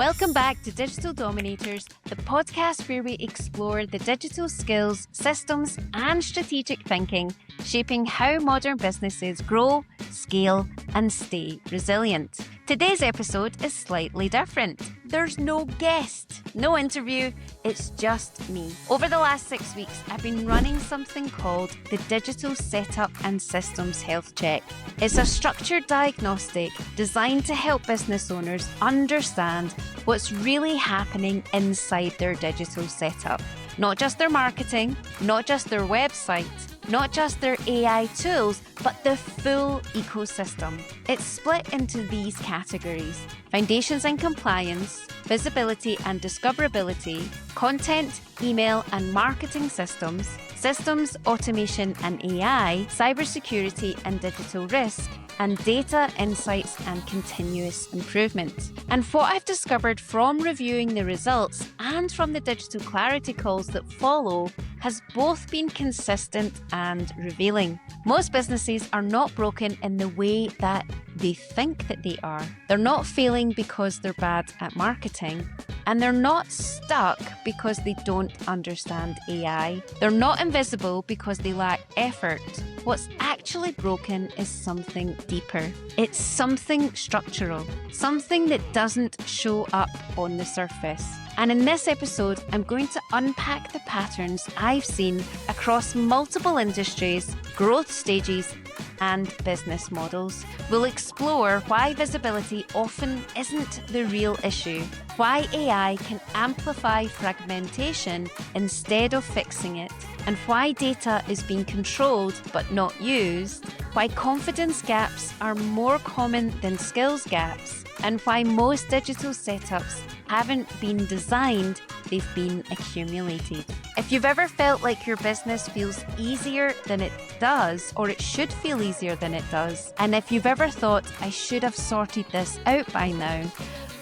Welcome back to Digital Dominators, the podcast where we explore the digital skills, systems, and strategic thinking shaping how modern businesses grow, scale, and stay resilient. Today's episode is slightly different. There's no guest, no interview, it's just me. Over the last 6 weeks, I've been running something called the Digital Setup and Systems Health Check. It's a structured diagnostic designed to help business owners understand what's really happening inside their digital setup. Not just their marketing, not just their website, not just their AI tools, but the full ecosystem. It's split into these categories: foundations and compliance, visibility and discoverability, content, email and marketing systems, systems, automation and AI, cybersecurity and digital risk, and data, insights, and continuous improvement. And what I've discovered from reviewing the results and from the digital clarity calls that follow has both been consistent and revealing. Most businesses are not broken in the way that they think that they are. They're not failing because they're bad at marketing, and they're not stuck because they don't understand AI. They're not invisible because they lack effort. What's actually broken is something deeper. It's something structural, something that doesn't show up on the surface. And in this episode, I'm going to unpack the patterns I've seen across multiple industries, growth stages, and business models. We'll explore why visibility often isn't the real issue, why AI can amplify fragmentation instead of fixing it, and why data is being controlled but not used, why confidence gaps are more common than skills gaps, and why most digital setups haven't been designed, they've been accumulated. If you've ever felt like your business feels easier than it does, or it should feel easier than it does, and if you've ever thought, I should have sorted this out by now,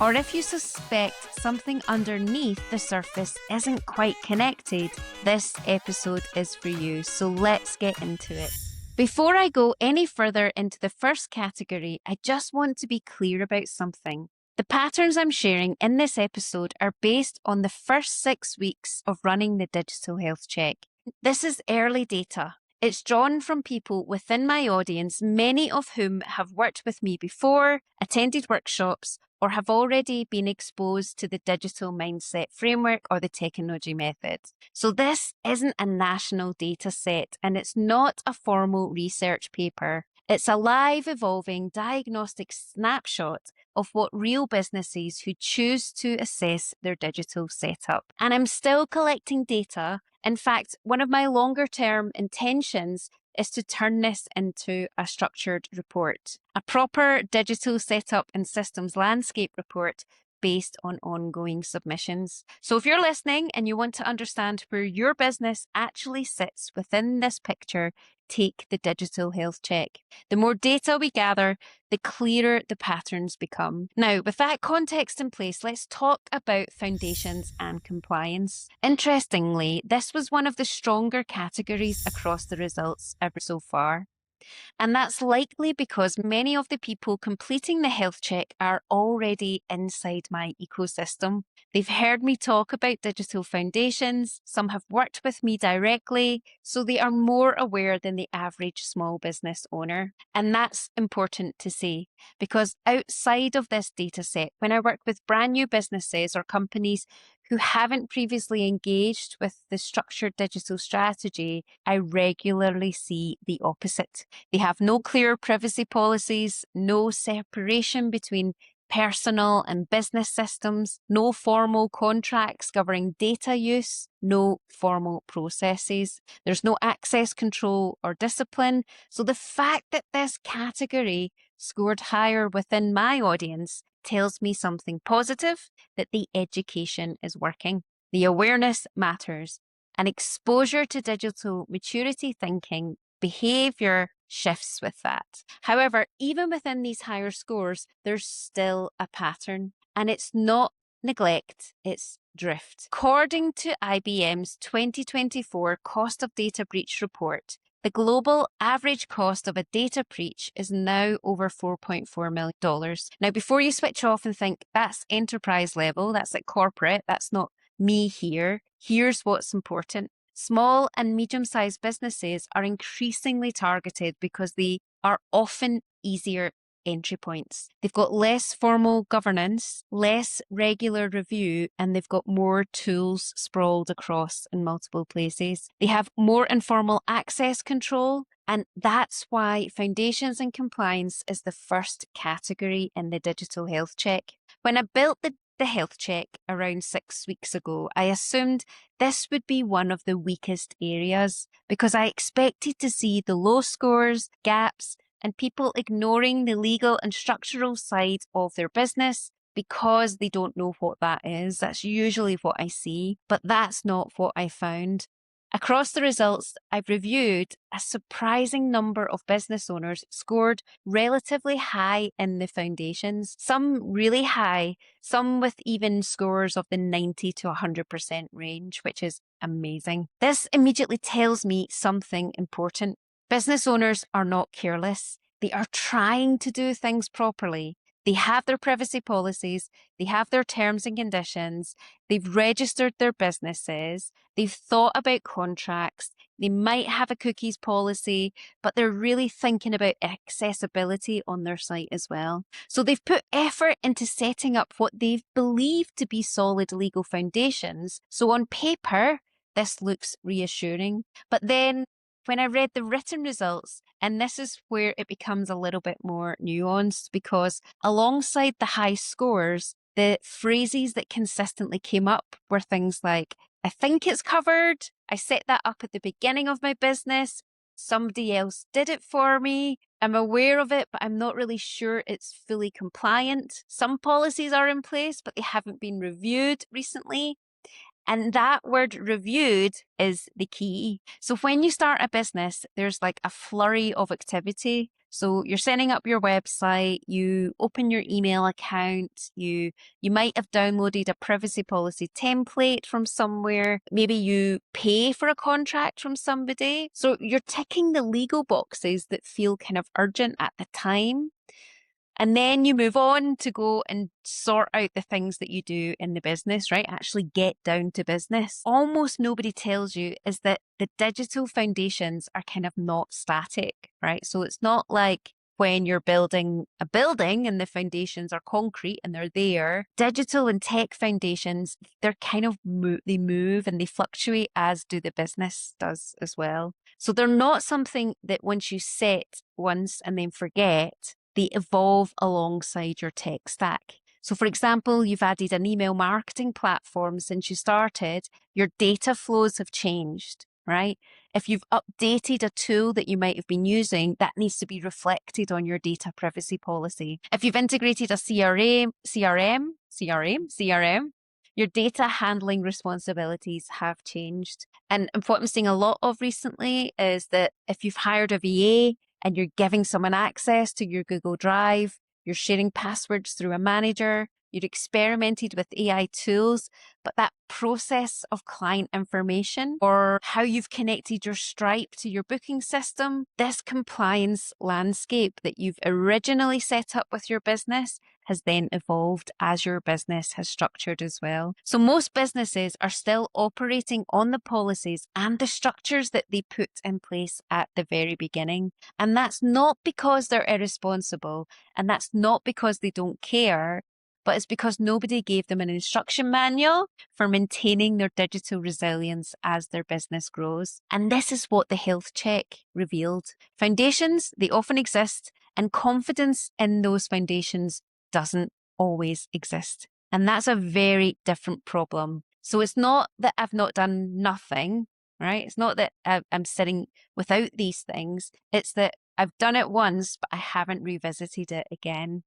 or if you suspect something underneath the surface isn't quite connected, this episode is for you. So let's get into it. Before I go any further into the first category, I just want to be clear about something. The patterns I'm sharing in this episode are based on the first 6 weeks of running the digital health check. This is early data. It's drawn from people within my audience, many of whom have worked with me before, attended workshops, or have already been exposed to the digital mindset framework or the technology method. So this isn't a national data set, and it's not a formal research paper. It's a live, evolving diagnostic snapshot of what real businesses who choose to assess their digital setup. And I'm still collecting data. In fact, one of my longer-term intentions is to turn this into a structured report, a proper digital setup and systems landscape report based on ongoing submissions. So if you're listening and you want to understand where your business actually sits within this picture, take the digital health check. The more data we gather, the clearer the patterns become. Now, with that context in place, let's talk about foundations and compliance. Interestingly, this was one of the stronger categories across the results ever so far. And that's likely because many of the people completing the health check are already inside my ecosystem. They've heard me talk about digital foundations. Some have worked with me directly, so they are more aware than the average small business owner. And that's important to say, because outside of this data set, when I work with brand new businesses or companies who haven't previously engaged with the structured digital strategy, I regularly see the opposite. They have no clear privacy policies, no separation between personal and business systems, no formal contracts governing data use, no formal processes. There's no access control or discipline. So the fact that this category scored higher within my audience tells me something positive, that the education is working. The awareness matters, and exposure to digital maturity thinking, behavior shifts with that. However, even within these higher scores, there's still a pattern, and it's not neglect, it's drift. According to IBM's 2024 Cost of Data Breach report, The global average cost of a data breach is now over $4.4 million. Now, before you switch off and think that's enterprise level, that's like corporate, that's not me here, here's what's important. Small and medium-sized businesses are increasingly targeted because they are often easier entry points. They've got less formal governance, less regular review, and they've got more tools sprawled across in multiple places. They have more informal access control, and that's why foundations and compliance is the first category in the digital health check. When I built the health check around 6 weeks ago, I assumed this would be one of the weakest areas because I expected to see the low scores, gaps, and people ignoring the legal and structural side of their business because they don't know what that is. That's usually what I see, but that's not what I found. Across the results I've reviewed, a surprising number of business owners scored relatively high in the foundations, some really high, some with even scores of the 90 to 100% range, which is amazing. This immediately tells me something important. Business owners are not careless. They are trying to do things properly. They have their privacy policies, they have their terms and conditions, they've registered their businesses, they've thought about contracts, they might have a cookies policy, but they're really thinking about accessibility on their site as well. So they've put effort into setting up what they've believed to be solid legal foundations. So on paper, this looks reassuring. But then when I read the written results, and this is where it becomes a little bit more nuanced, because alongside the high scores, the phrases that consistently came up were things like, I think it's covered, I set that up at the beginning of my business, somebody else did it for me, I'm aware of it, but I'm not really sure it's fully compliant. Some policies are in place, but they haven't been reviewed recently. And that word reviewed is the key. So when you start a business, there's like a flurry of activity. So you're setting up your website, you open your email account, you might have downloaded a privacy policy template from somewhere. Maybe you pay for a contract from somebody. So you're ticking the legal boxes that feel kind of urgent at the time. And then you move on to go and sort out the things that you do in the business, right? Actually get down to business. Almost nobody tells you is that the digital foundations are kind of not static, right? So it's not like when you're building a building and the foundations are concrete and they're there. Digital and tech foundations, they're kind of they move and they fluctuate, as do the business does as well. So they're not something that once you set once and then forget, they evolve alongside your tech stack. So for example, you've added an email marketing platform since you started, your data flows have changed, right? If you've updated a tool that you might have been using, that needs to be reflected on your data privacy policy. If you've integrated a CRM, your data handling responsibilities have changed. And what I'm seeing a lot of recently is that if you've hired a VA, and you're giving someone access to your Google Drive, you're sharing passwords through a manager, you've experimented with AI tools, but that process of client information or how you've connected your Stripe to your booking system, this compliance landscape that you've originally set up with your business has then evolved as your business has structured as well. So most businesses are still operating on the policies and the structures that they put in place at the very beginning. And that's not because they're irresponsible, and that's not because they don't care, but it's because nobody gave them an instruction manual for maintaining their digital resilience as their business grows. And this is what the health check revealed. Foundations, they often exist, and confidence in those foundations doesn't always exist. And that's a very different problem. So it's not that I've not done nothing, right? It's not that I'm sitting without these things. It's that I've done it once, but I haven't revisited it again.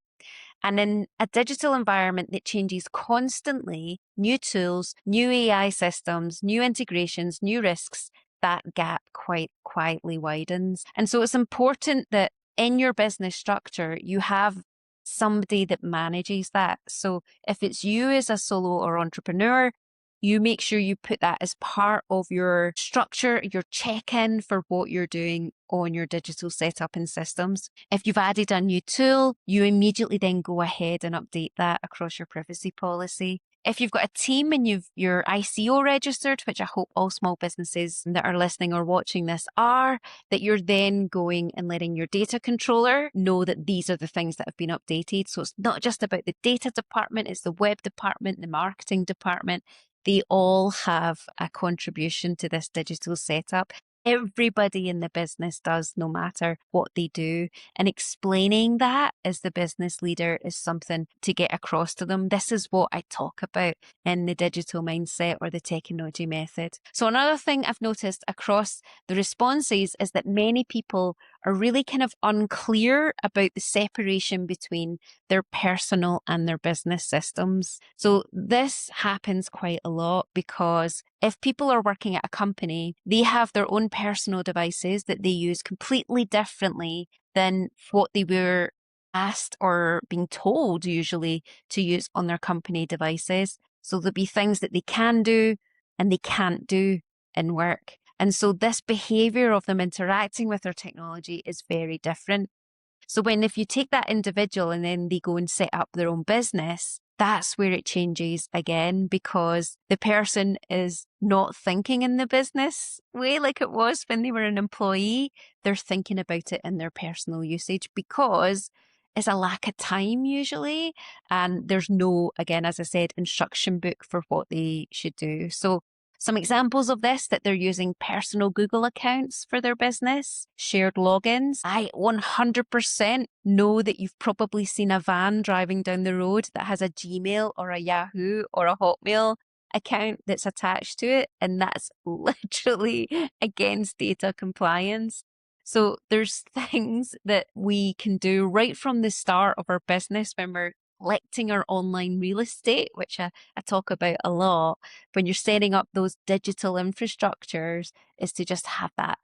And in a digital environment that changes constantly, new tools, new AI systems, new integrations, new risks, that gap quite quietly widens. And so it's important that in your business structure, you have somebody that manages that. So if it's you as a solo or entrepreneur, you make sure you put that as part of your structure, your check-in for what you're doing on your digital setup and systems. If you've added a new tool, you immediately then go ahead and update that across your privacy policy. If you've got a team and your ICO registered, which I hope all small businesses that are listening or watching this are, that you're then going and letting your data controller know that these are the things that have been updated. So it's not just about the data department, it's the web department, the marketing department. They all have a contribution to this digital setup. Everybody in the business does, no matter what they do. And explaining that as the business leader is something to get across to them. This is what I talk about in the digital mindset or the technology method. So another thing I've noticed across the responses is that many people are really kind of unclear about the separation between their personal and their business systems. So this happens quite a lot because if people are working at a company, they have their own personal devices that they use completely differently than what they were asked or being told usually to use on their company devices. So there'll be things that they can do and they can't do in work. And so this behavior of them interacting with their technology is very different. So if you take that individual and then they go and set up their own business, that's where it changes again, because the person is not thinking in the business way like it was when they were an employee. They're thinking about it in their personal usage because it's a lack of time usually. And there's no, again, as I said, instruction book for what they should do. So some examples of this, that they're using personal Google accounts for their business, shared logins. I 100% know that you've probably seen a van driving down the road that has a Gmail or a Yahoo or a Hotmail account that's attached to it. And that's literally against data compliance. So there's things that we can do right from the start of our business when we're collecting our online real estate, which I talk about a lot, when you're setting up those digital infrastructures, is to just have that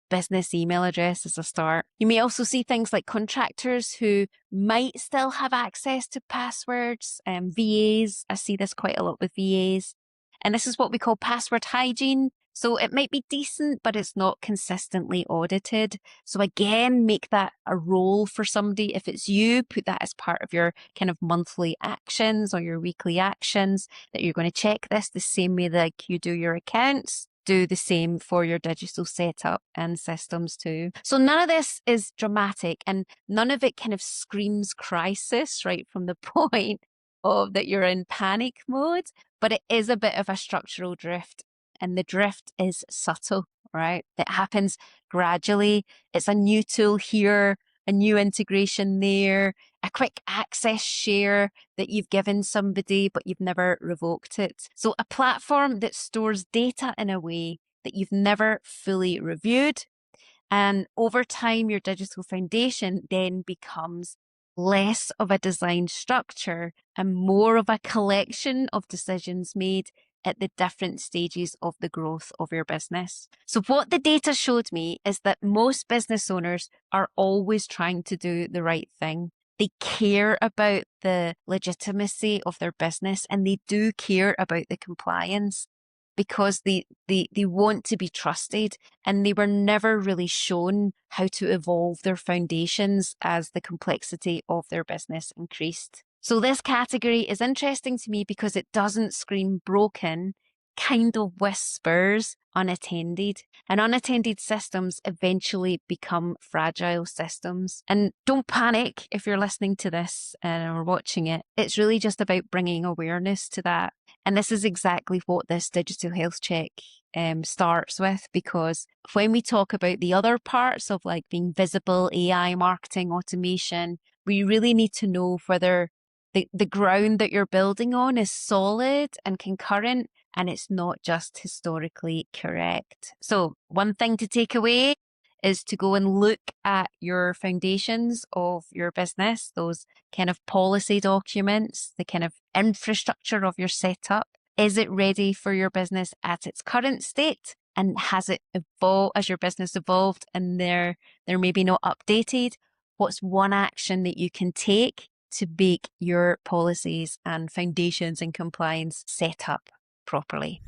business email address as a start. You may also see things like contractors who might still have access to passwords, VAs. I see this quite a lot with VAs. And this is what we call password hygiene. So it might be decent, but it's not consistently audited. So again, make that a role for somebody. If it's you, put that as part of your kind of monthly actions or your weekly actions, that you're going to check this the same way that you do your accounts. Do the same for your digital setup and systems too. So none of this is dramatic and none of it kind of screams crisis right from the point of that you're in panic mode, but it is a bit of a structural drift. And the drift is subtle, right? It happens gradually. It's a new tool here, a new integration there, a quick access share that you've given somebody, but you've never revoked it. So a platform that stores data in a way that you've never fully reviewed. And over time, your digital foundation then becomes less of a design structure and more of a collection of decisions made at the different stages of the growth of your business. So what the data showed me is that most business owners are always trying to do the right thing. They care about the legitimacy of their business and they do care about the compliance because they want to be trusted, and they were never really shown how to evolve their foundations as the complexity of their business increased. So this category is interesting to me because it doesn't scream broken, kind of whispers unattended. And unattended systems eventually become fragile systems. And don't panic if you're listening to this or watching it. It's really just about bringing awareness to that. And this is exactly what this digital health check starts with, because when we talk about the other parts of like being visible, AI, marketing, automation, we really need to know whether the ground that you're building on is solid and concurrent, and it's not just historically correct. So one thing to take away is to go and look at your foundations of your business, those kind of policy documents, the kind of infrastructure of your setup. Is it ready for your business at its current state? And has it evolved as your business evolved and they're maybe not updated? What's one action that you can take to make your policies and foundations and compliance set up properly.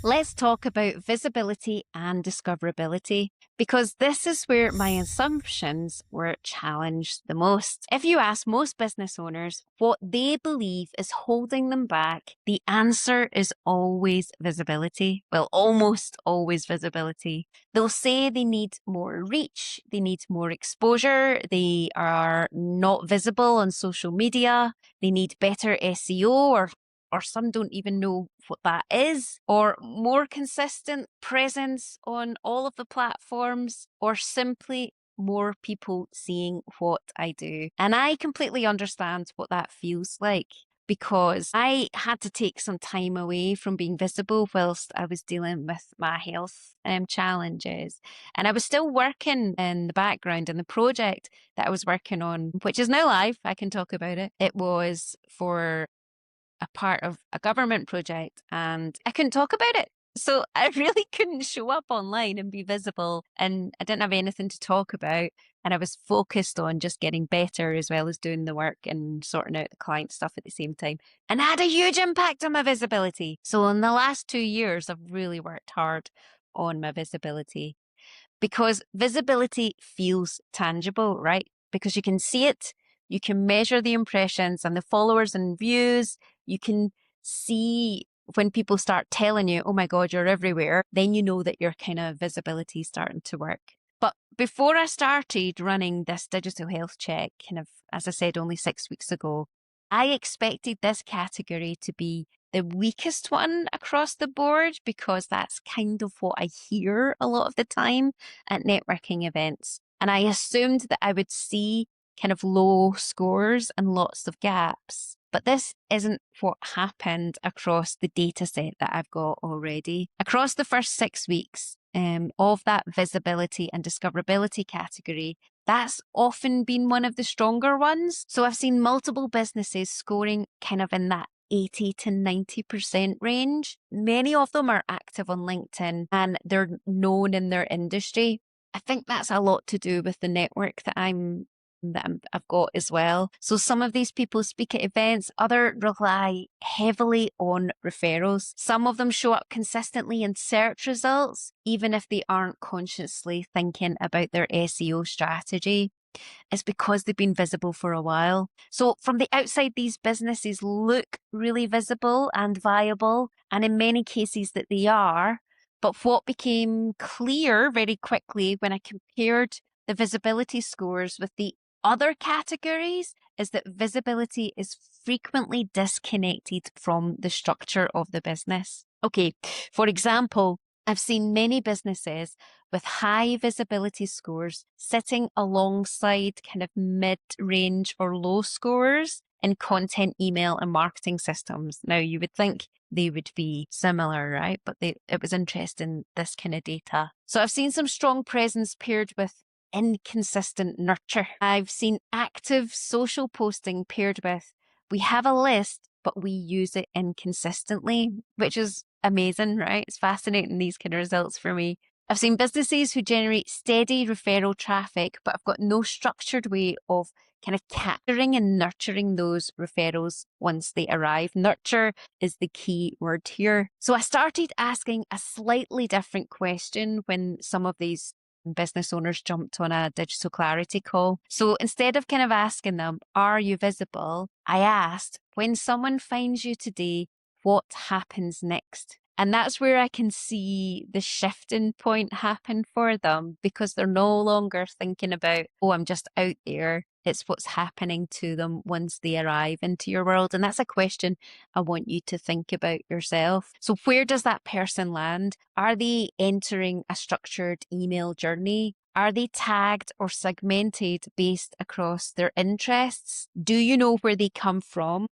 Let's talk about visibility and discoverability, because this is where my assumptions were challenged the most. If you ask most business owners what they believe is holding them back, the answer is always visibility. Well, almost always visibility. They'll say they need more reach, they need more exposure, they are not visible on social media, they need better SEO, or some don't even know what that is, or more consistent presence on all of the platforms, or simply more people seeing what I do. And I completely understand what that feels like, because I had to take some time away from being visible whilst I was dealing with my health challenges. And I was still working in the background in the project that I was working on, which is now live. I can talk about it. It was for a part of a government project and I couldn't talk about it. So I really couldn't show up online and be visible, and I didn't have anything to talk about. And I was focused on just getting better as well as doing the work and sorting out the client stuff at the same time. And had a huge impact on my visibility. So in the last 2 years, I've really worked hard on my visibility, because visibility feels tangible, right? Because you can see it, you can measure the impressions and the followers and views, you can see when people start telling you, oh my God, you're everywhere, then you know that your kind of visibility is starting to work. But before I started running this digital health check, kind of, as I said, only 6 weeks ago, I expected this category to be the weakest one across the board, because that's kind of what I hear a lot of the time at networking events. And I assumed that I would see kind of low scores and lots of gaps. But this isn't what happened across the data set that I've got already. Across the first 6 weeks of that visibility and discoverability category, that's often been one of the stronger ones. So I've seen multiple businesses scoring kind of in that 80 to 90% range. Many of them are active on LinkedIn and they're known in their industry. I think that's a lot to do with the network that I've got as well. So some of these people speak at events, others rely heavily on referrals. Some of them show up consistently in search results, even if they aren't consciously thinking about their SEO strategy. It's because they've been visible for a while. So from the outside, these businesses look really visible and viable, and in many cases that they are. But what became clear very quickly when I compared the visibility scores with the other categories is that visibility is frequently disconnected from the structure of the business. Okay, for example, I've seen many businesses with high visibility scores sitting alongside kind of mid-range or low scores in content, email, and marketing systems. Now, you would think they would be similar, right? But it was interesting, this kind of data. So I've seen some strong presence paired with inconsistent nurture. I've seen active social posting paired with, we have a list, but we use it inconsistently, which is amazing, right? It's fascinating, these kind of results for me. I've seen businesses who generate steady referral traffic, but I've got no structured way of kind of capturing and nurturing those referrals once they arrive. Nurture is the key word here. So I started asking a slightly different question when some of these business owners jumped on a digital clarity call. So instead of kind of asking them, are you visible? I asked, when someone finds you today, what happens next? And that's where I can see the shifting point happen for them, because they're no longer thinking about, oh, I'm just out there. It's what's happening to them once they arrive into your world. And that's a question I want you to think about yourself. So where does that person land? Are they entering a structured email journey? Are they tagged or segmented based across their interests? Do you know where they come from?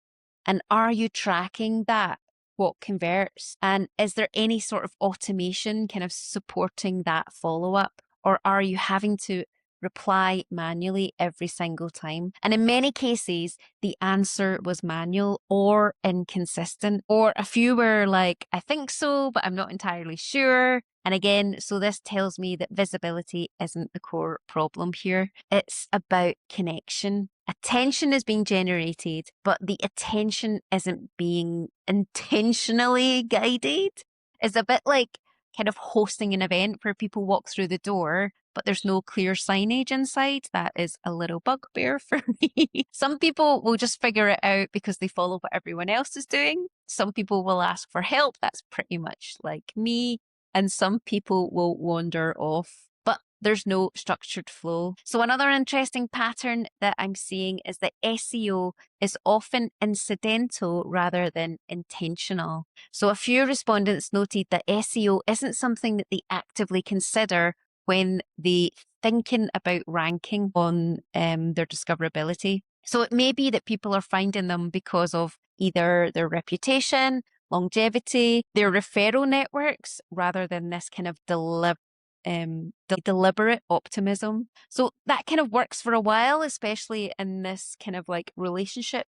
And are you tracking that? What converts? And is there any sort of automation kind of supporting that follow-up? Or are you having to reply manually every single time? And in many cases, the answer was manual or inconsistent, or a few were like, I think so, but I'm not entirely sure. And again, so this tells me that visibility isn't the core problem here. It's about connection. Attention is being generated, but the attention isn't being intentionally guided. It's a bit like kind of hosting an event where people walk through the door, but there's no clear signage inside. That is a little bugbear for me. Some people will just figure it out because they follow what everyone else is doing. Some people will ask for help. That's pretty much like me. And some people will wander off, but there's no structured flow. So another interesting pattern that I'm seeing is that SEO is often incidental rather than intentional. So a few respondents noted that SEO isn't something that they actively consider when they thinking about ranking on their discoverability. So it may be that people are finding them because of either their reputation, longevity, their referral networks, rather than this kind of deliberate optimism. So that kind of works for a while, especially in this kind of like relationship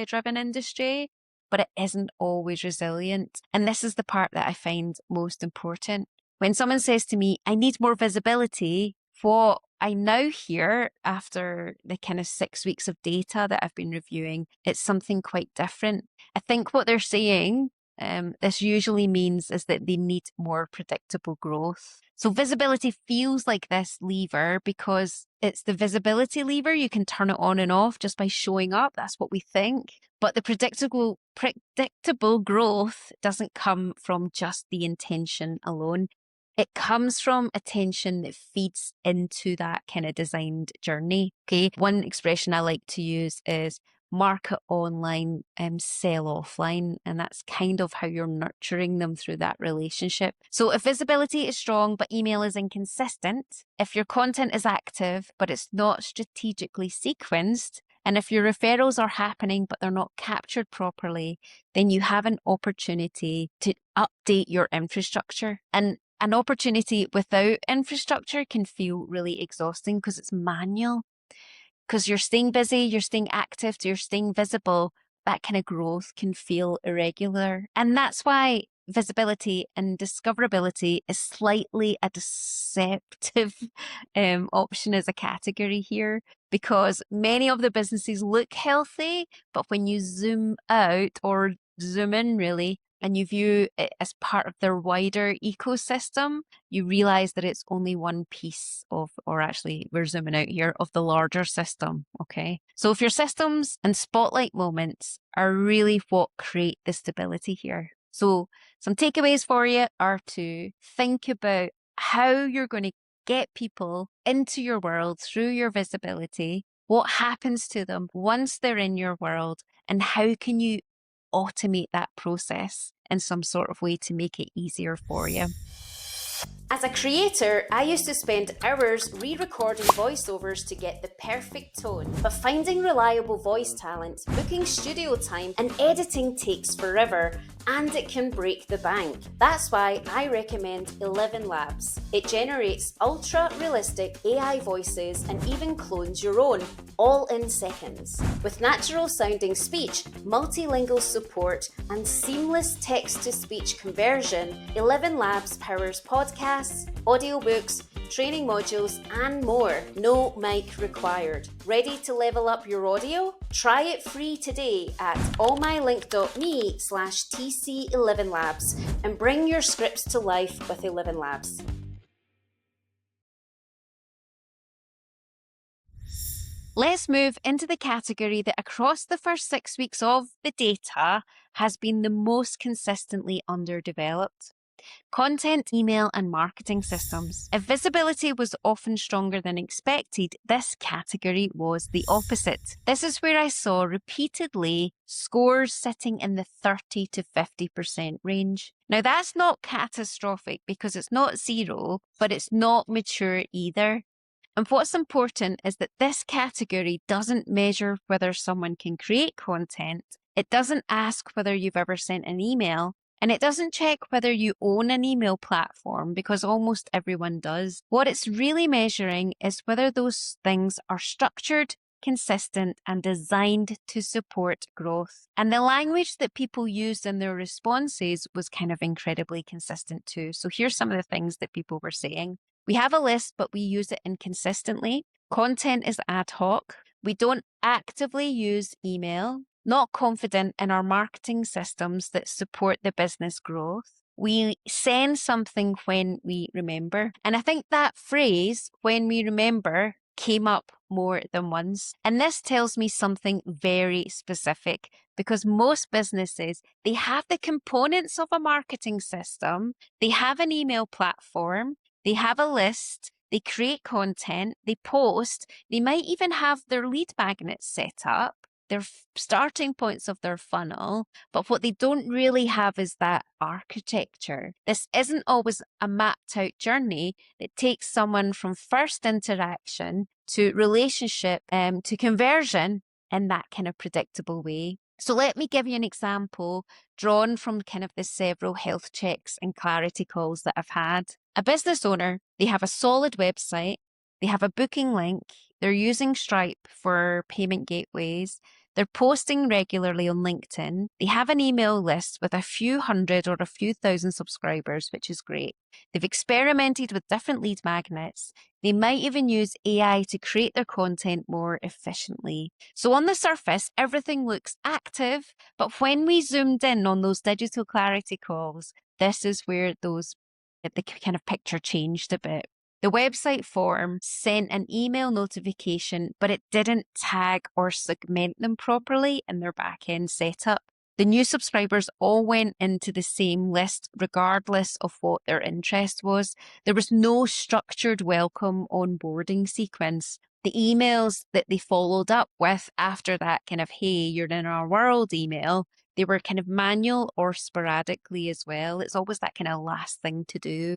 driven industry, but it isn't always resilient. And this is the part that I find most important. When someone says to me, I need more visibility, what I now hear after the kind of 6 weeks of data that I've been reviewing, it's something quite different. I think what they're saying, this usually means is that they need more predictable growth. So visibility feels like this lever because it's the visibility lever. You can turn it on and off just by showing up. That's what we think. But the predictable growth doesn't come from just the intention alone. It comes from attention that feeds into that kind of designed journey. Okay. One expression I like to use is market online, sell offline. And that's kind of how you're nurturing them through that relationship. So if visibility is strong, but email is inconsistent, if your content is active, but it's not strategically sequenced, and if your referrals are happening, but they're not captured properly, then you have an opportunity to update your infrastructure. And an opportunity without infrastructure can feel really exhausting because it's manual. Because you're staying busy, you're staying active, you're staying visible, that kind of growth can feel irregular. And that's why visibility and discoverability is slightly a deceptive option as a category here, because many of the businesses look healthy, but when you zoom out or zoom in really, and you view it as part of their wider ecosystem, you realize that it's only one piece of, or actually we're zooming out here, of the larger system, okay? So if your systems and spotlight moments are really what create the stability here. So some takeaways for you are to think about how you're going to get people into your world through your visibility, what happens to them once they're in your world, and how can you automate that process in some sort of way to make it easier for you. As a creator, I used to spend hours re-recording voiceovers to get the perfect tone. But finding reliable voice talent, booking studio time, and editing takes forever, and it can break the bank. That's why I recommend 11 Labs. It generates ultra-realistic AI voices and even clones your own, all in seconds. With natural-sounding speech, multilingual support, and seamless text-to-speech conversion, 11 Labs powers podcasts, audiobooks, training modules, and more. No mic required. Ready to level up your audio? Try it free today at allmylink.me/TC11labs and bring your scripts to life with 11 Labs. Let's move into the category that across the first 6 weeks of the data has been the most consistently underdeveloped. Content, email, and marketing systems. If visibility was often stronger than expected, this category was the opposite. This is where I saw repeatedly scores sitting in the 30 to 50% range. Now, that's not catastrophic because it's not zero, but it's not mature either. And what's important is that this category doesn't measure whether someone can create content. It doesn't ask whether you've ever sent an email. And it doesn't check whether you own an email platform because almost everyone does. What it's really measuring is whether those things are structured, consistent, and designed to support growth. And the language that people used in their responses was kind of incredibly consistent too. So here's some of the things that people were saying. We have a list, but we use it inconsistently. Content is ad hoc. We don't actively use email, not confident in our marketing systems that support the business growth. We send something when we remember. And I think that phrase, when we remember, came up more than once. And this tells me something very specific because most businesses, they have the components of a marketing system, they have an email platform, they have a list, they create content, they post, they might even have their lead magnets set up, their starting points of their funnel, but what they don't really have is that architecture. This isn't always a mapped out journey that takes someone from first interaction to relationship to conversion in that kind of predictable way. So let me give you an example drawn from kind of the several health checks and clarity calls that I've had. A business owner, they have a solid website, they have a booking link, they're using Stripe for payment gateways, they're posting regularly on LinkedIn, they have an email list with a few hundred or a few thousand subscribers, which is great. They've experimented with different lead magnets. They might even use AI to create their content more efficiently. So on the surface, everything looks active, but when we zoomed in on those digital clarity calls, this is where the kind of picture changed a bit. The website form sent an email notification, but it didn't tag or segment them properly in their back-end setup. The new subscribers all went into the same list regardless of what their interest was. There was no structured welcome onboarding sequence. The emails that they followed up with after that kind of, hey, you're in our world email, they were kind of manual or sporadically as well. It's always that kind of last thing to do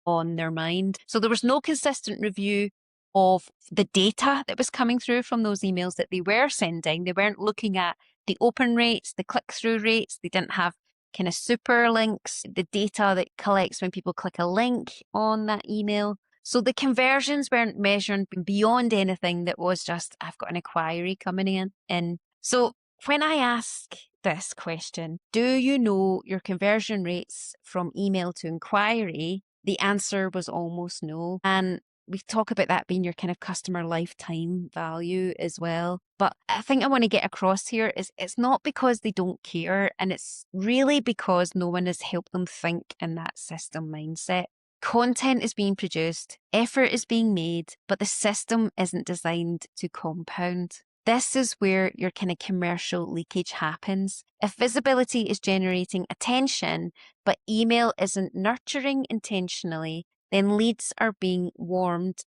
on their mind. So there was no consistent review of the data that was coming through from those emails that they were sending. They weren't looking at the open rates, the click-through rates. They didn't have kind of super links, the data that collects when people click a link on that email. So the conversions weren't measured beyond anything that was just, I've got an inquiry coming in. So when I ask this question, do you know your conversion rates from email to inquiry? The answer was almost no. And we talk about that being your kind of customer lifetime value as well. But I think I want to get across here is it's not because they don't care, and it's really because no one has helped them think in that system mindset. Content is being produced, effort is being made, but the system isn't designed to compound. This is where your kind of commercial leakage happens. If visibility is generating attention, but email isn't nurturing intentionally, then leads are being warmed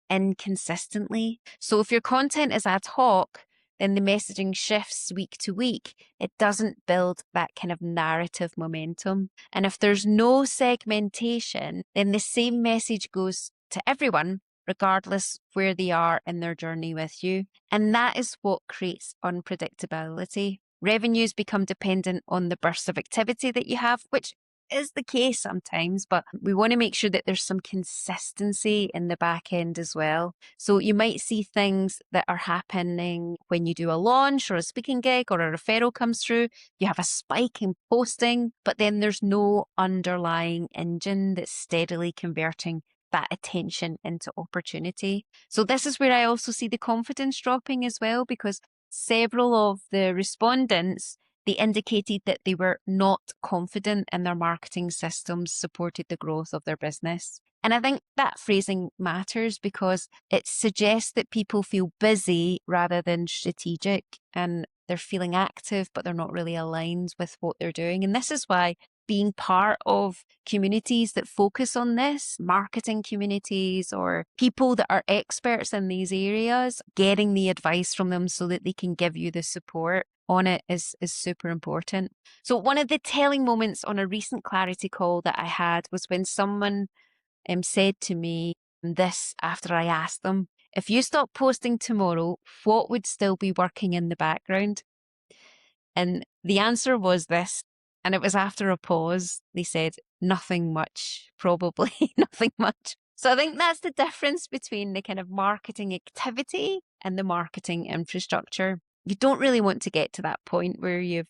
inconsistently. So if your content is ad hoc, then the messaging shifts week to week. It doesn't build that kind of narrative momentum. And if there's no segmentation, then the same message goes to everyone, regardless where they are in their journey with you. And that is what creates unpredictability. Revenues become dependent on the bursts of activity that you have, which is the case sometimes, but we want to make sure that there's some consistency in the back end as well. So you might see things that are happening when you do a launch or a speaking gig or a referral comes through. You have a spike in posting, but then there's no underlying engine that's steadily converting that attention into opportunity. So this is where I also see the confidence dropping as well, because several of the respondents, they indicated that they were not confident in their marketing systems supported the growth of their business. And I think that phrasing matters because it suggests that people feel busy rather than strategic, and they're feeling active, but they're not really aligned with what they're doing. And this is why being part of communities that focus on this, marketing communities or people that are experts in these areas, getting the advice from them so that they can give you the support on it is super important. So one of the telling moments on a recent clarity call that I had was when someone said to me this after I asked them, if you stop posting tomorrow, what would still be working in the background? And the answer was this, and it was after a pause. They said, nothing much, probably nothing much. So I think that's the difference between the kind of marketing activity and the marketing infrastructure. You don't really want to get to that point where you're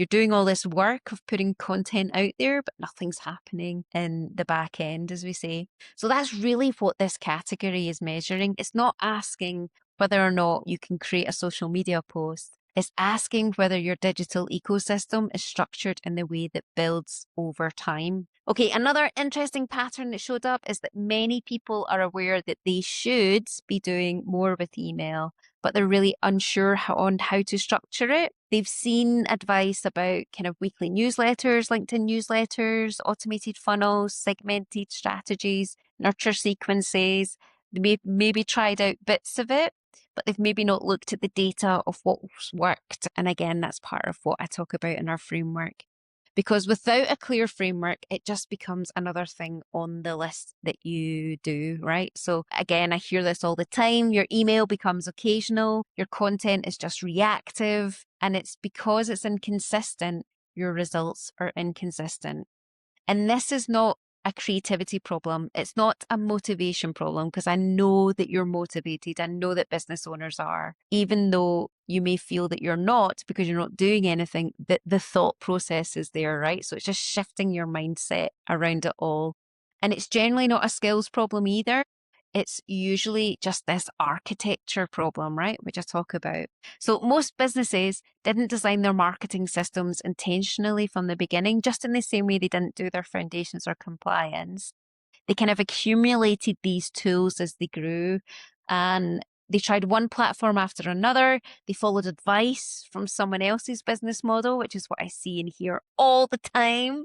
doing all this work of putting content out there, but nothing's happening in the back end, as we say. So that's really what this category is measuring. It's not asking whether or not you can create a social media post. It's asking whether your digital ecosystem is structured in the way that builds over time. Okay, another interesting pattern that showed up is that many people are aware that they should be doing more with email, but they're really unsure on how to structure it. They've seen advice about kind of weekly newsletters, LinkedIn newsletters, automated funnels, segmented strategies, nurture sequences. They maybe tried out bits of it, but they've maybe not looked at the data of what's worked. And again, that's part of what I talk about in our framework. Because without a clear framework, it just becomes another thing on the list that you do, right? So again, I hear this all the time. Your email becomes occasional. Your content is just reactive. And it's because it's inconsistent, your results are inconsistent. And this is not a creativity problem. It's not a motivation problem, because I know that you're motivated. I know that business owners are, even though you may feel that you're not because you're not doing anything, that the thought process is there, right? So it's just shifting your mindset around it all. And it's generally not a skills problem either. It's usually just this architecture problem, right? Which I talk about. So most businesses didn't design their marketing systems intentionally from the beginning, just in the same way they didn't do their foundations or compliance. They kind of accumulated these tools as they grew, and they tried one platform after another. They followed advice from someone else's business model, which is what I see and hear all the time.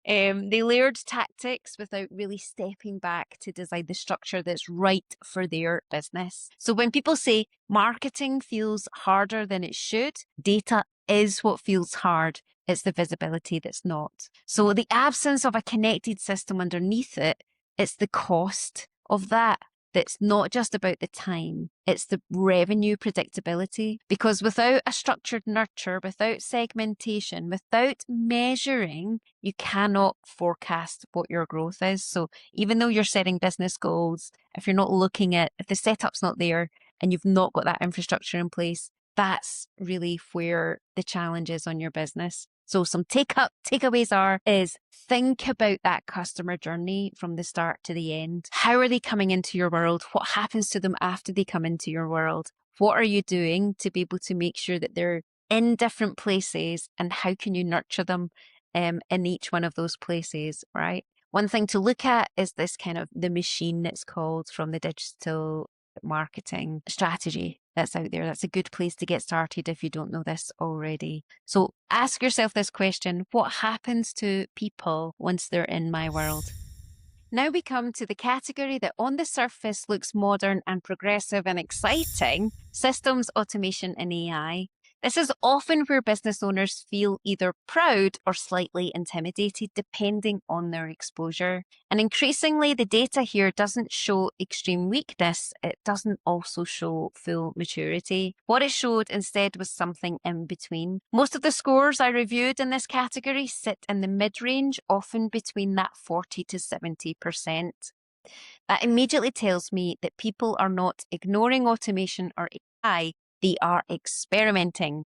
They layered tactics without really stepping back to design the structure that's right for their business. So when people say marketing feels harder than it should, data is what feels hard. It's the visibility that's not. So the absence of a connected system underneath it, it's the cost of that. That's not just about the time, it's the revenue predictability. Because without a structured nurture, without segmentation, without measuring, you cannot forecast what your growth is. So even though you're setting business goals, if you're not looking at, if the setup's not there and you've not got that infrastructure in place, that's really where the challenge is on your business. So some takeaways is think about that customer journey from the start to the end. How are they coming into your world? What happens to them after they come into your world? What are you doing to be able to make sure that they're in different places, and how can you nurture them in each one of those places, right? One thing to look at is this kind of the machine that's called from the digital marketing strategy that's out there. That's a good place to get started if you don't know this already. So ask yourself this question: what happens to people once they're in my world? Now we come to the category that on the surface looks modern and progressive and exciting: systems, automation, and AI. This is often where business owners feel either proud or slightly intimidated, depending on their exposure. And increasingly, the data here doesn't show extreme weakness. It doesn't also show full maturity. What it showed instead was something in between. Most of the scores I reviewed in this category sit in the mid-range, often between that 40 to 70%. That immediately tells me that people are not ignoring automation or AI. They are experimenting.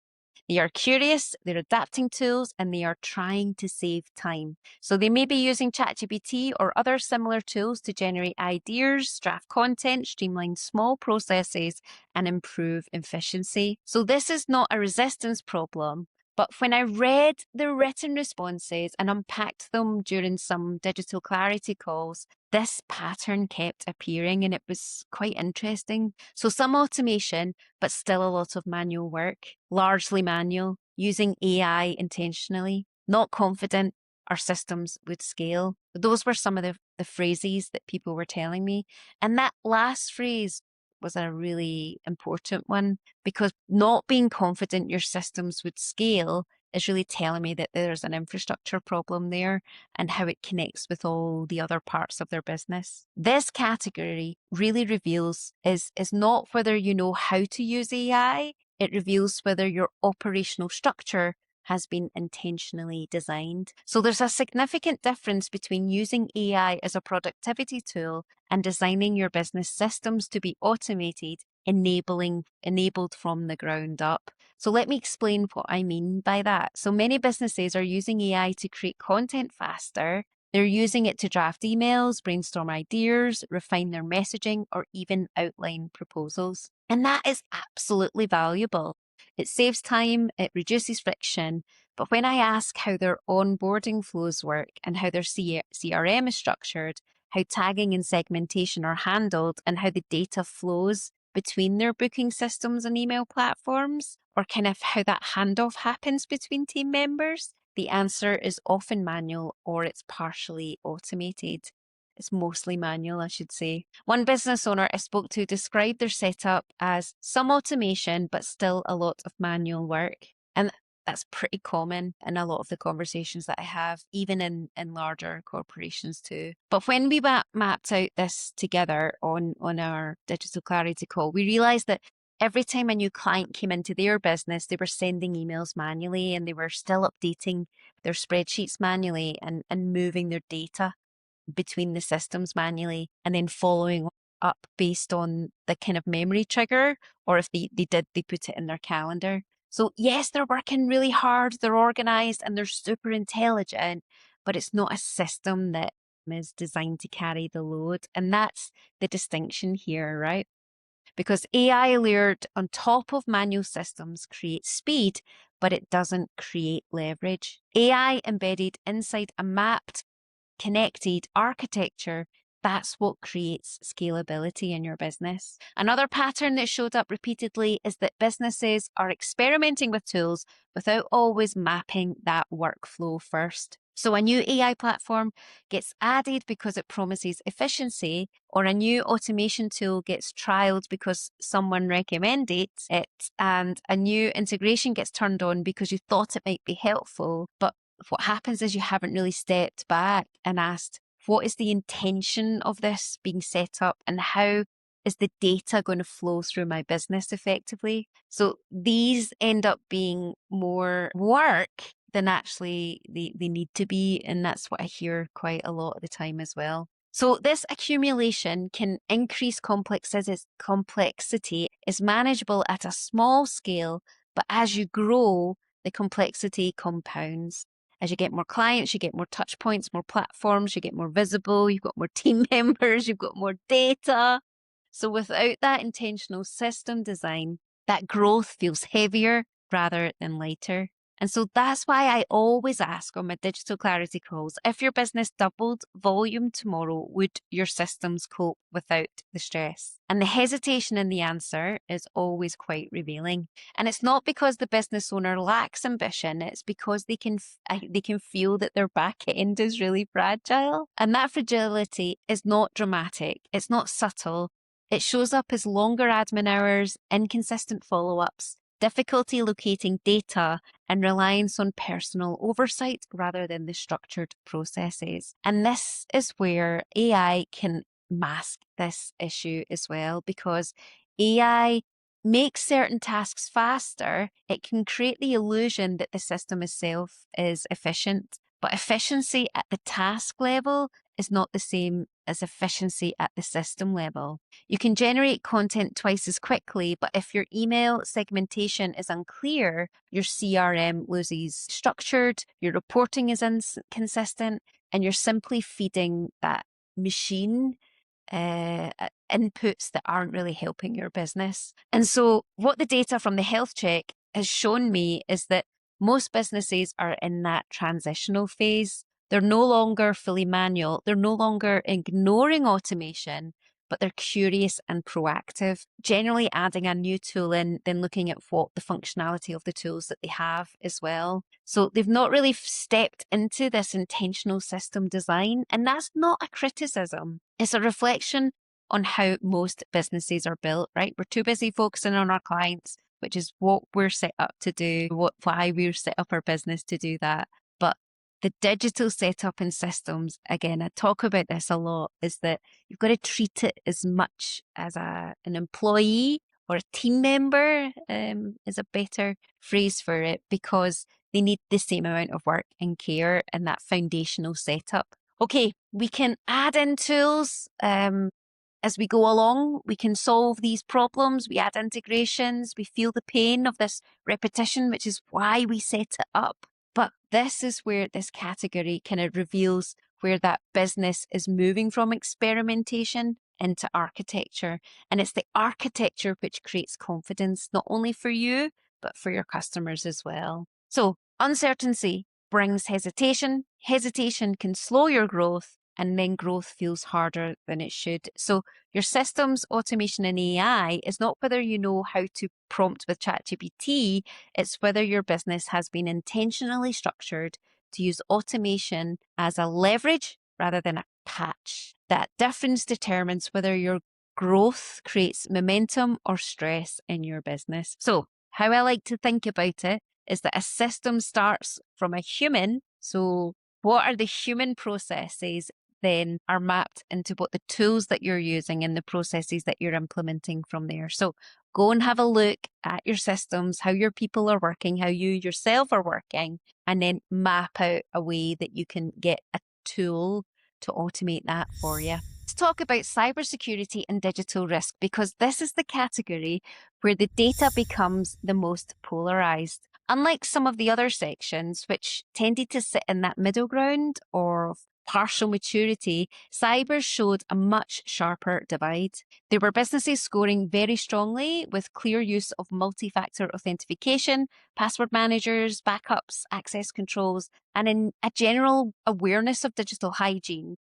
They are curious, they're adapting tools, and they are trying to save time. So they may be using ChatGPT or other similar tools to generate ideas, draft content, streamline small processes, and improve efficiency. So this is not a resistance problem. But when I read the written responses and unpacked them during some digital clarity calls, this pattern kept appearing, and it was quite interesting. So some automation, but still a lot of manual work, largely manual, using AI intentionally, not confident our systems would scale. Those were some of the phrases that people were telling me. And that last phrase was a really important one, because not being confident your systems would scale is really telling me that there's an infrastructure problem there and how it connects with all the other parts of their business. This category really reveals is not whether you know how to use AI, it reveals whether your operational structure has been intentionally designed. So there's a significant difference between using AI as a productivity tool and designing your business systems to be automated, enabled from the ground up. So let me explain what I mean by that. So many businesses are using AI to create content faster. They're using it to draft emails, brainstorm ideas, refine their messaging, or even outline proposals. And that is absolutely valuable. It saves time, it reduces friction. But when I ask how their onboarding flows work and how their CRM is structured, how tagging and segmentation are handled, and how the data flows between their booking systems and email platforms, or kind of how that handoff happens between team members, the answer is often manual or it's partially automated. It's mostly manual, I should say. One business owner I spoke to described their setup as some automation, but still a lot of manual work. And that's pretty common in a lot of the conversations that I have, even in larger corporations too. But when we mapped out this together on our digital clarity call, we realized that every time a new client came into their business, they were sending emails manually and they were still updating their spreadsheets manually and moving their data between the systems manually and then following up based on the kind of memory trigger, or if they put it in their calendar. So yes, they're working really hard, they're organized and they're super intelligent, but it's not a system that is designed to carry the load. And that's the distinction here, right? Because AI layered on top of manual systems creates speed, but it doesn't create leverage. AI embedded inside a mapped, connected architecture, that's what creates scalability in your business. Another pattern that showed up repeatedly is that businesses are experimenting with tools without always mapping that workflow first. So a new AI platform gets added because it promises efficiency, or a new automation tool gets trialed because someone recommended it, and a new integration gets turned on because you thought it might be helpful. But what happens is you haven't really stepped back and asked, what is the intention of this being set up and how is the data going to flow through my business effectively? So these end up being more work than actually they need to be. And that's what I hear quite a lot of the time as well. So this accumulation can increase complexity, is manageable at a small scale, but as you grow, the complexity compounds. As you get more clients, you get more touch points, more platforms, you get more visible, you've got more team members, you've got more data. So without that intentional system design, that growth feels heavier rather than lighter. And so that's why I always ask on my digital clarity calls, if your business doubled volume tomorrow, would your systems cope without the stress? And the hesitation in the answer is always quite revealing. And it's not because the business owner lacks ambition, it's because they can feel that their back end is really fragile. And that fragility is not dramatic, it's not subtle. It shows up as longer admin hours, inconsistent follow-ups, difficulty locating data, and reliance on personal oversight rather than the structured processes. And this is where AI can mask this issue as well, because AI makes certain tasks faster. It can create the illusion that the system itself is efficient, but efficiency at the task level is not the same as efficiency at the system level. You can generate content twice as quickly, but if your email segmentation is unclear, your CRM loses structured, your reporting is inconsistent, and you're simply feeding that machine inputs that aren't really helping your business. And so what the data from the health check has shown me is that most businesses are in that transitional phase. They're no longer fully manual. They're no longer ignoring automation, but they're curious and proactive, generally adding a new tool in, then looking at what the functionality of the tools that they have as well. So they've not really stepped into this intentional system design. And that's not a criticism. It's a reflection on how most businesses are built, right? We're too busy focusing on our clients, which is what we're set up to do, why we're set up our business to do that. But the digital setup and systems, again, I talk about this a lot, is that you've got to treat it as much as an employee or a team member, is a better phrase for it, because they need the same amount of work and care and that foundational setup. Okay, we can add in tools as we go along. We can solve these problems. We add integrations. We feel the pain of this repetition, which is why we set it up. But this is where this category kind of reveals where that business is moving from experimentation into architecture. And it's the architecture which creates confidence, not only for you, but for your customers as well. So uncertainty brings hesitation. Hesitation can slow your growth, and then growth feels harder than it should. So your systems, automation, and AI is not whether you know how to prompt with ChatGPT, it's whether your business has been intentionally structured to use automation as a leverage rather than a catch. That difference determines whether your growth creates momentum or stress in your business. So how I like to think about it is that a system starts from a human. So what are the human processes then are mapped into what the tools that you're using and the processes that you're implementing from there. So go and have a look at your systems, how your people are working, how you yourself are working, and then map out a way that you can get a tool to automate that for you. Let's talk about cybersecurity and digital risk, because this is the category where the data becomes the most polarized. Unlike some of the other sections, which tended to sit in that middle ground or partial maturity, cyber showed a much sharper divide. There were businesses scoring very strongly with clear use of multi-factor authentication, password managers, backups, access controls, and in a general awareness of digital hygiene.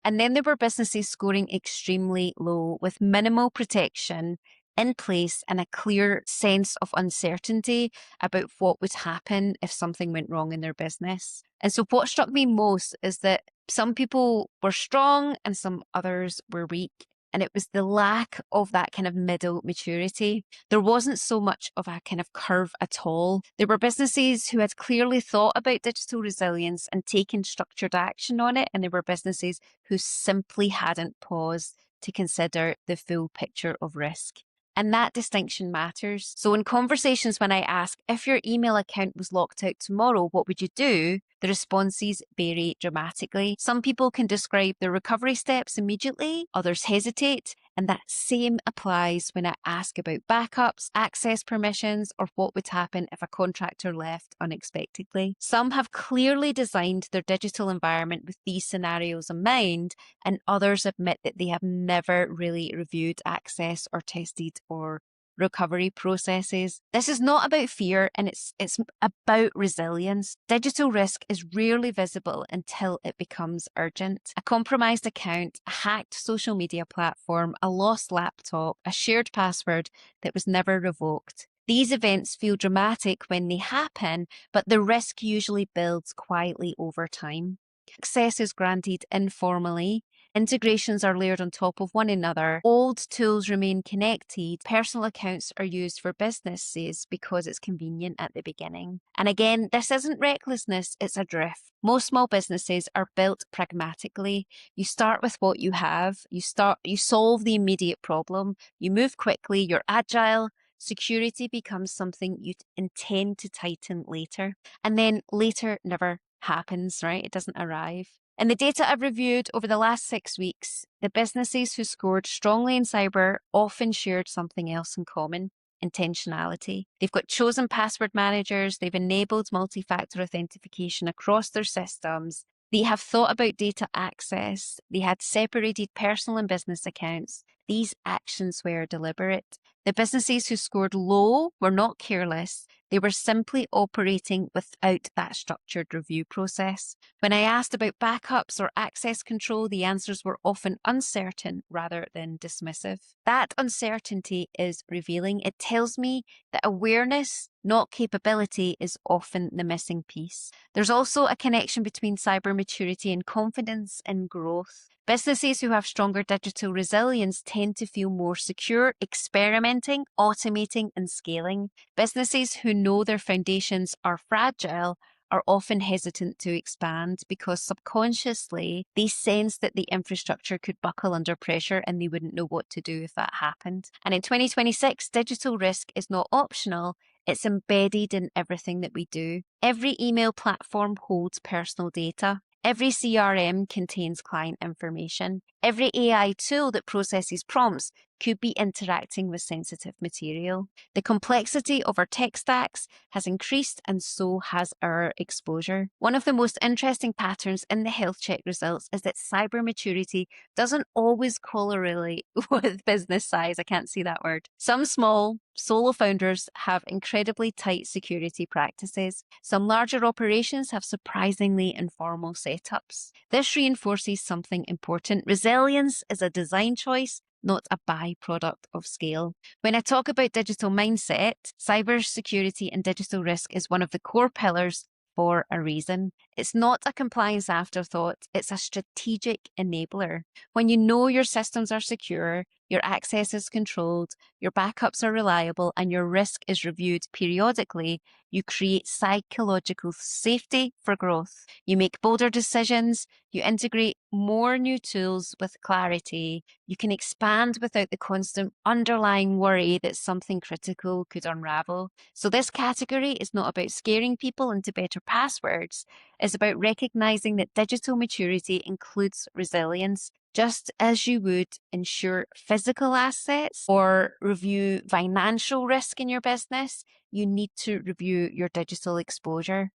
And then there were businesses scoring extremely low with minimal protection in place and a clear sense of uncertainty about what would happen if something went wrong in their business. And so what struck me most is that some people were strong and some others were weak. And it was the lack of that kind of middle maturity. There wasn't so much of a kind of curve at all. There were businesses who had clearly thought about digital resilience and taken structured action on it. And there were businesses who simply hadn't paused to consider the full picture of risk. And that distinction matters. So in conversations, when I ask, if your email account was locked out tomorrow, what would you do? The responses vary dramatically. Some people can describe their recovery steps immediately, others hesitate, and that same applies when I ask about backups, access permissions, or what would happen if a contractor left unexpectedly. Some have clearly designed their digital environment with these scenarios in mind, and others admit that they have never really reviewed access or tested or recovery processes. This is not about fear, and it's about resilience. Digital risk is rarely visible until it becomes urgent. A compromised account, a hacked social media platform, a lost laptop, a shared password that was never revoked. These events feel dramatic when they happen, but the risk usually builds quietly over time. Access is granted informally. Integrations are layered on top of one another. Old tools remain connected. Personal accounts are used for businesses because it's convenient at the beginning. And again, this isn't recklessness, it's a drift. Most small businesses are built pragmatically. You start with what you have. You solve the immediate problem. You move quickly. You're agile. Security becomes something you intend to tighten later. And then later never happens, right? It doesn't arrive. In the data I've reviewed over the last 6 weeks, the businesses who scored strongly in cyber often shared something else in common: intentionality. They've got chosen password managers, they've enabled multi-factor authentication across their systems, they have thought about data access, they had separated personal and business accounts. These actions were deliberate. The businesses who scored low were not careless. They were simply operating without that structured review process. When I asked about backups or access control, the answers were often uncertain rather than dismissive. That uncertainty is revealing. It tells me that awareness, not capability, is often the missing piece. There's also a connection between cyber maturity and confidence in growth. Businesses who have stronger digital resilience tend to feel more secure, experimenting, automating, and scaling. Businesses who know their foundations are fragile are often hesitant to expand because subconsciously they sense that the infrastructure could buckle under pressure and they wouldn't know what to do if that happened. And in 2026, digital risk is not optional. It's embedded in everything that we do. Every email platform holds personal data. Every CRM contains client information. Every AI tool that processes prompts could be interacting with sensitive material. The complexity of our tech stacks has increased, and so has our exposure. One of the most interesting patterns in the health check results is that cyber maturity doesn't always correlate with business size. I can't see that word. Some small solo founders have incredibly tight security practices. Some larger operations have surprisingly informal setups. This reinforces something important. Resilience is a design choice, not a byproduct of scale. When I talk about digital mindset, cybersecurity and digital risk is one of the core pillars for a reason. It's not a compliance afterthought, it's a strategic enabler. When you know your systems are secure, your access is controlled, your backups are reliable, and your risk is reviewed periodically, you create psychological safety for growth. You make bolder decisions, you integrate more new tools with clarity, you can expand without the constant underlying worry that something critical could unravel. So this category is not about scaring people into better passwords. It's about recognizing that digital maturity includes resilience. Just as you would ensure physical assets or review financial risk in your business, you need to review your digital exposure.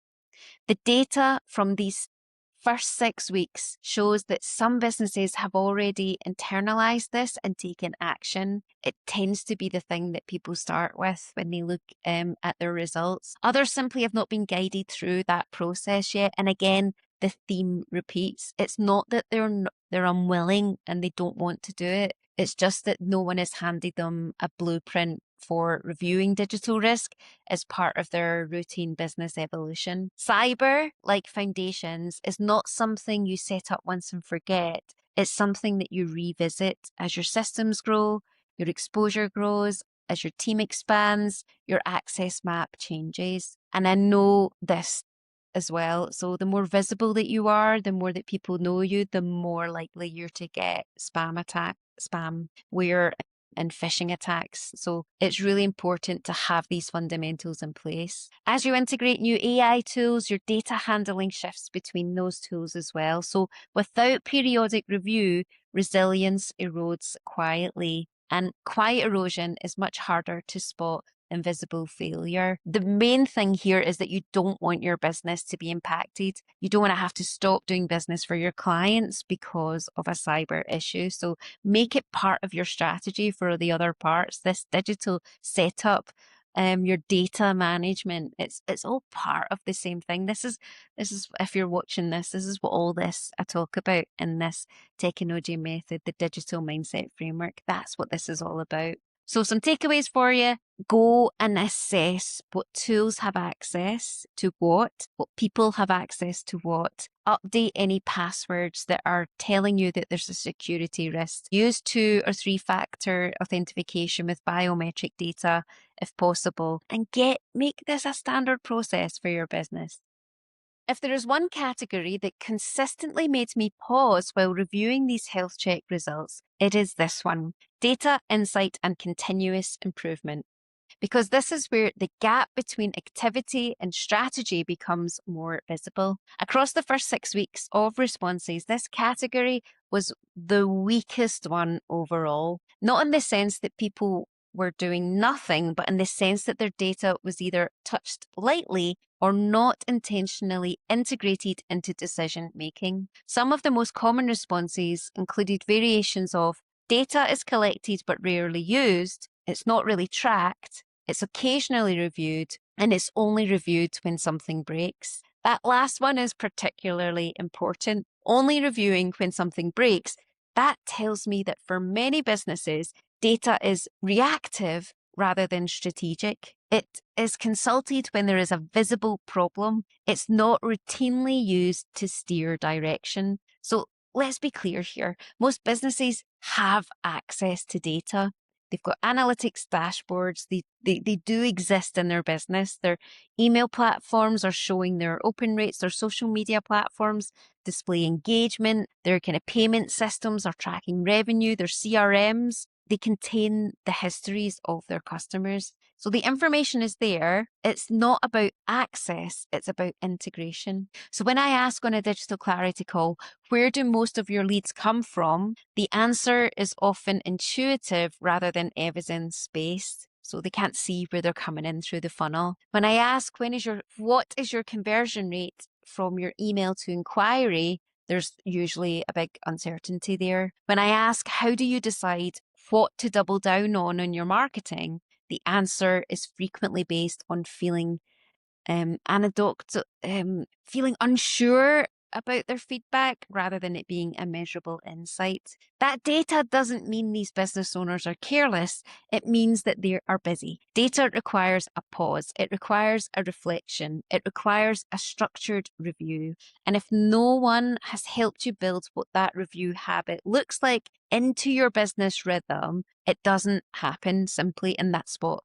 The data from these first 6 weeks shows that some businesses have already internalized this and taken action. It tends to be the thing that people start with when they look at their results. Others simply have not been guided through that process yet. And again, the theme repeats. It's not that they're unwilling and they don't want to do it. It's just that no one has handed them a blueprint for reviewing digital risk as part of their routine business evolution. Cyber, like foundations, is not something you set up once and forget. It's something that you revisit as your systems grow, your exposure grows, as your team expands, your access map changes. And I know this as well. So the more visible that you are, the more that people know you, the more likely you're to get spamware and phishing attacks. So it's really important to have these fundamentals in place. As you integrate new AI tools, your data handling shifts between those tools as well. So without periodic review, resilience erodes quietly. And quiet erosion is much harder to spot invisible failure. The main thing here is that you don't want your business to be impacted. You don't want to have to stop doing business for your clients because of a cyber issue. So make it part of your strategy for the other parts. This digital setup, your data management, it's all part of the same thing. This is if you're watching this is what all this I talk about in this technology method, the digital mindset framework. That's what this is all about. So some takeaways for you. Go and assess what tools have access to what people have access to what. Update any passwords that are telling you that there's a security risk. Use 2 or 3 factor authentication with biometric data if possible, and make this a standard process for your business. If there is one category that consistently made me pause while reviewing these health check results, it is this one: data, insight, and continuous improvement. Because this is where the gap between activity and strategy becomes more visible. Across the first 6 weeks of responses, this category was the weakest one overall. Not in the sense that people were doing nothing, but in the sense that their data was either touched lightly or not intentionally integrated into decision making. Some of the most common responses included variations of: data is collected but rarely used, it's not really tracked, it's occasionally reviewed, and it's only reviewed when something breaks. That last one is particularly important. Only reviewing when something breaks. That tells me that for many businesses, data is reactive rather than strategic. It is consulted when there is a visible problem. It's not routinely used to steer direction. So let's be clear here. Most businesses have access to data. They've got analytics dashboards. They do exist in their business. Their email platforms are showing their open rates. Their social media platforms display engagement. Their kind of payment systems are tracking revenue. Their CRMs, they contain the histories of their customers. So the information is there. It's not about access, it's about integration. So when I ask on a digital clarity call, where do most of your leads come from? The answer is often intuitive rather than evidence-based. So they can't see where they're coming in through the funnel. When I ask, what is your conversion rate from your email to inquiry? There's usually a big uncertainty there. When I ask, how do you decide what to double down on in your marketing? The answer is frequently based on feeling feeling unsure about their feedback rather than it being a measurable insight. That data doesn't mean these business owners are careless. It means that they are busy. Data requires a pause. It requires a reflection. It requires a structured review. And if no one has helped you build what that review habit looks like into your business rhythm, it doesn't happen simply in that spot.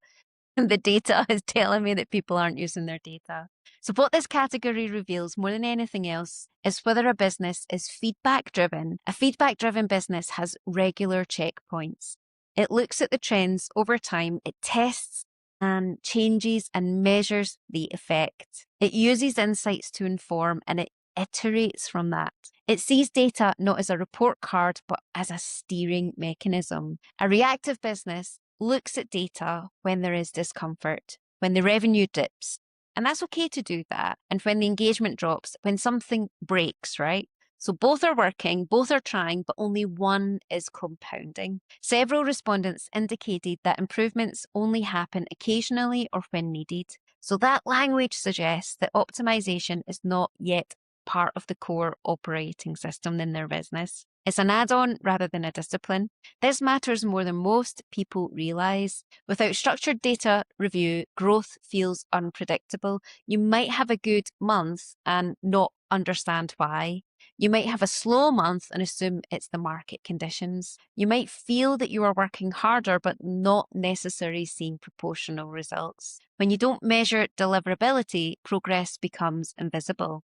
The data is telling me that people aren't using their data. So what this category reveals more than anything else is whether a business is feedback driven. A feedback driven business has regular checkpoints. It looks at the trends over time. It tests and changes and measures the effect. It uses insights to inform and it iterates from that. It sees data not as a report card, but as a steering mechanism. A reactive business looks at data when there is discomfort, when the revenue dips, and that's okay to do that, and when the engagement drops, when something breaks, right? So both are working, both are trying, but only one is compounding. Several respondents indicated that improvements only happen occasionally or when needed. So that language suggests that optimization is not yet part of the core operating system in their business. It's an add-on rather than a discipline. This matters more than most people realize. Without structured data review, growth feels unpredictable. You might have a good month and not understand why. You might have a slow month and assume it's the market conditions. You might feel that you are working harder, but not necessarily seeing proportional results. When you don't measure deliverability, progress becomes invisible.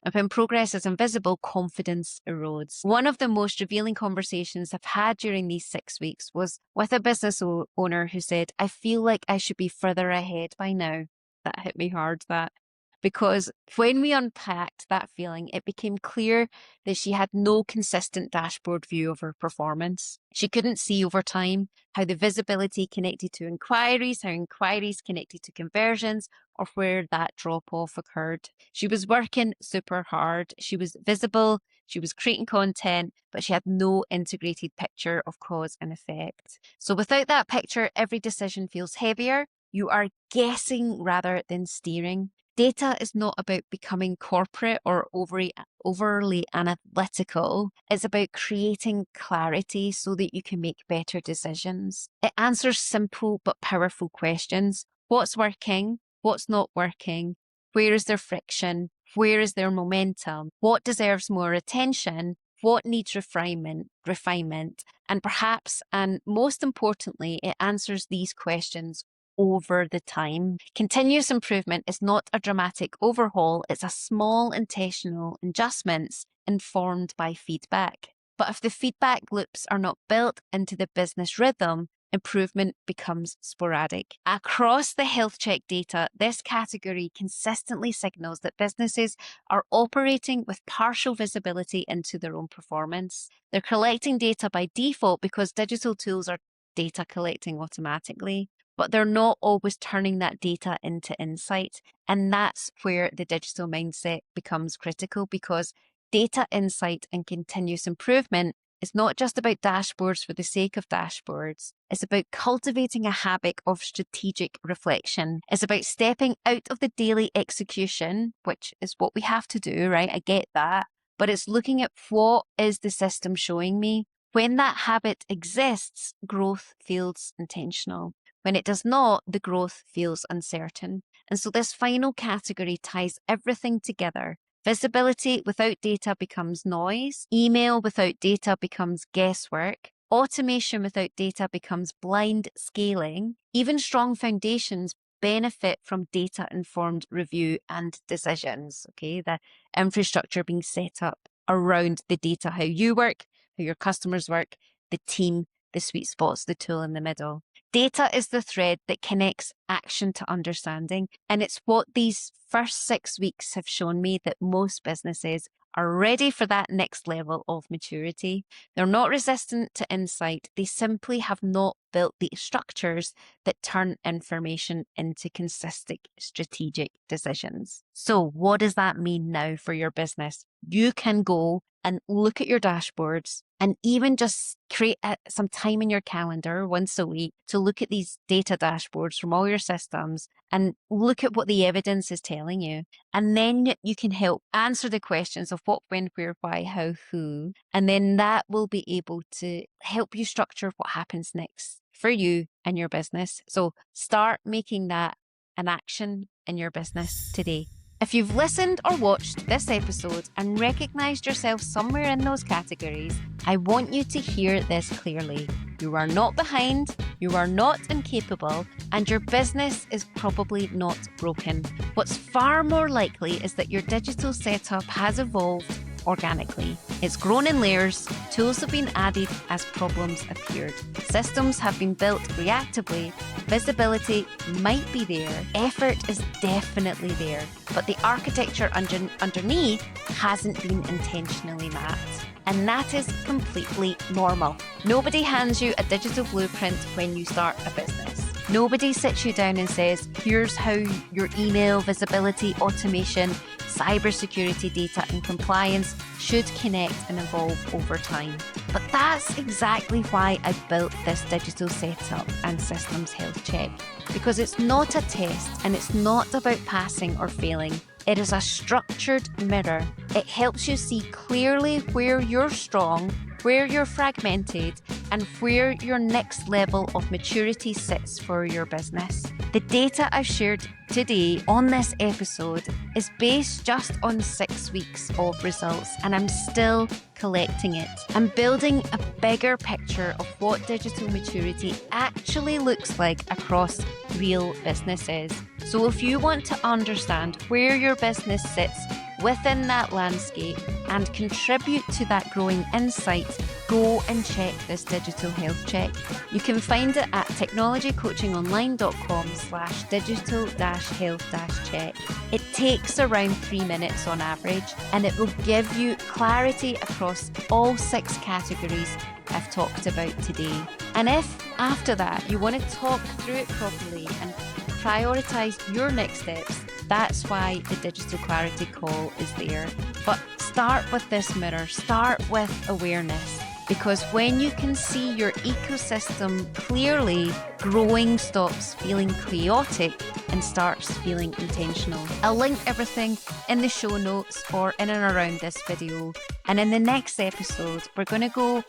And when progress is invisible, confidence erodes. One of the most revealing conversations I've had during these 6 weeks was with a business owner who said, I feel like I should be further ahead by now. That hit me hard, that. Because when we unpacked that feeling, it became clear that she had no consistent dashboard view of her performance. She couldn't see over time how the visibility connected to inquiries, how inquiries connected to conversions, or where that drop off occurred. She was working super hard. She was visible. She was creating content, but she had no integrated picture of cause and effect. So without that picture, every decision feels heavier. You are guessing rather than steering. Data is not about becoming corporate or overly analytical. It's about creating clarity so that you can make better decisions. It answers simple but powerful questions. What's working? What's not working? Where is there friction? Where is there momentum? What deserves more attention? What needs refinement? And perhaps, and most importantly, it answers these questions over the time. Continuous improvement is not a dramatic overhaul, it's a small intentional adjustments informed by feedback. But if the feedback loops are not built into the business rhythm, improvement becomes sporadic. Across the health check data, this category consistently signals that businesses are operating with partial visibility into their own performance. They're collecting data by default because digital tools are data collecting automatically, but they're not always turning that data into insight. And that's where the digital mindset becomes critical, because data insight and continuous improvement is not just about dashboards for the sake of dashboards. It's about cultivating a habit of strategic reflection. It's about stepping out of the daily execution, which is what we have to do, right? I get that. But it's looking at what is the system showing me. When that habit exists, growth feels intentional. When it does not, the growth feels uncertain. And so this final category ties everything together. Visibility without data becomes noise. Email without data becomes guesswork. Automation without data becomes blind scaling. Even strong foundations benefit from data-informed review and decisions. Okay, the infrastructure being set up around the data, how you work, how your customers work, the team, the sweet spots, the tool in the middle. Data is the thread that connects action to understanding. And it's what these first 6 weeks have shown me that most businesses are ready for that next level of maturity. They're not resistant to insight. They simply have not built the structures that turn information into consistent strategic decisions. So what does that mean now for your business? You can go and look at your dashboards and even just create some time in your calendar once a week to look at these data dashboards from all your systems and look at what the evidence is telling you. And then you can help answer the questions of what, when, where, why, how, who. And then that will be able to help you structure what happens next for you and your business. So start making that an action in your business today. If you've listened or watched this episode and recognized yourself somewhere in those categories, I want you to hear this clearly. You are not behind, you are not incapable, and your business is probably not broken. What's far more likely is that your digital setup has evolved organically. It's grown in layers, tools have been added as problems appeared. Systems have been built reactively, visibility might be there, effort is definitely there, but the architecture underneath hasn't been intentionally mapped. And that is completely normal. Nobody hands you a digital blueprint when you start a business. Nobody sits you down and says, here's how your email, visibility, automation, cybersecurity data and compliance should connect and evolve over time. But that's exactly why I built this digital setup and systems health check. Because it's not a test and it's not about passing or failing. It is a structured mirror. It helps you see clearly where you're strong, where you're fragmented, and where your next level of maturity sits for your business. The data I've shared today on this episode is based just on 6 weeks of results, and I'm still collecting it. I'm building a bigger picture of what digital maturity actually looks like across real businesses. So if you want to understand where your business sits within that landscape and contribute to that growing insight, go and check this digital health check. You can find it at technologycoachingonline.com/digital-health-check. It takes around 3 minutes on average, and it will give you clarity across all 6 categories I've talked about today. And if after that you want to talk through it properly and prioritize your next steps, that's why the digital clarity call is there. But start with this mirror, start with awareness, because when you can see your ecosystem clearly, growing stops feeling chaotic and starts feeling intentional. I'll link everything in the show notes or in and around this video. And in the next episode, we're going to go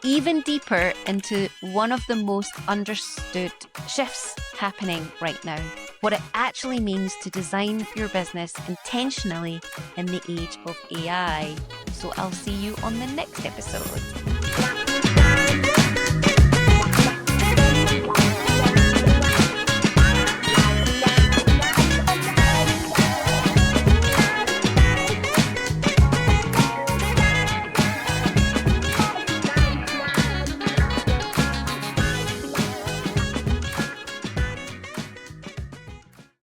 even deeper into one of the most understood shifts happening right now, what it actually means to design your business intentionally in the age of AI. So I'll see you on the next episode.